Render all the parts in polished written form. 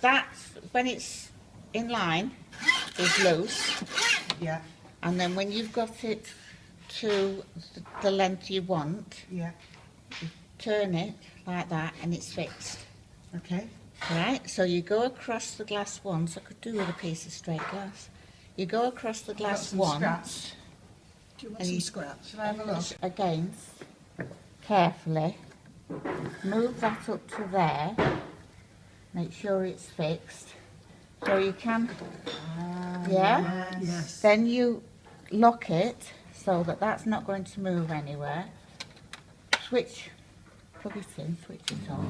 That's when it's in line, is loose, Yeah, and then when you've got it to the length you want, yeah, turn it like that and it's fixed. okay. Right, so you go across the glass once. I could do with a piece of straight glass. You go across the I've got glass some once. scraps. Do you want And some you- scraps? Shall I have a look? Against, carefully, move that up to there, make sure it's fixed, so you can, yeah? Yes. Then you lock it so that that's not going to move anywhere. Switch, plug it in, switch it on,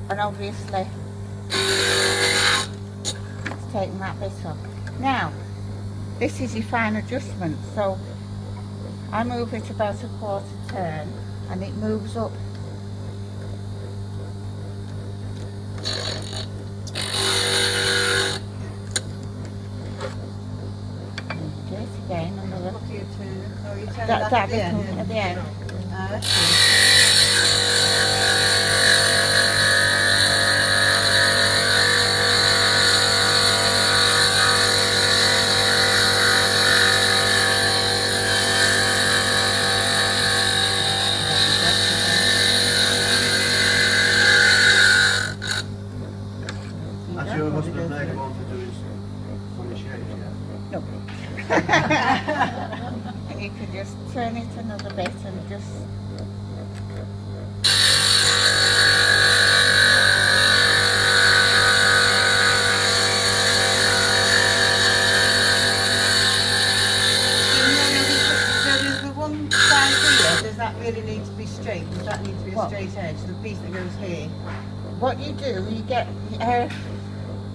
and obviously it's taken that bit off. Now, this is your fine adjustment, so I move it about a quarter turn and it moves up. Do it again, another. What do you turn? Oh, you turn That at the bit end. at the end. Ah, I see. Actually, your husband later on to do his funny shapes, yeah? No. And you can just turn it another bit and just. There's the one side here, does that really need to be straight? Does that need to be a What? straight edge? The piece that goes here? What you do, you get,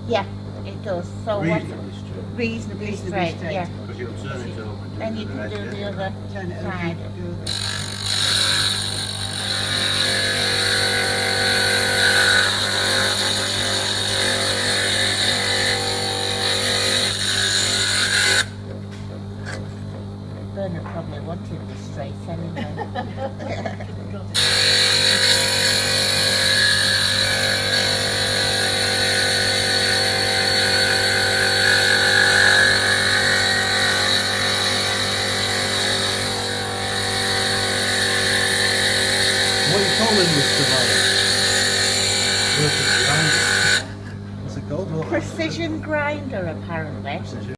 yeah, it does. So what? Reasonably straight. Reasonably Reasonably straight, straight. yeah. Because you'll turn it over and do Then it you to can the do edge, the yeah. other Turn it over, side. do the- Bernard probably wanted this straight anyway. What are you calling this tomorrow? Working grinder. What's it called? What? Precision grinder, apparently.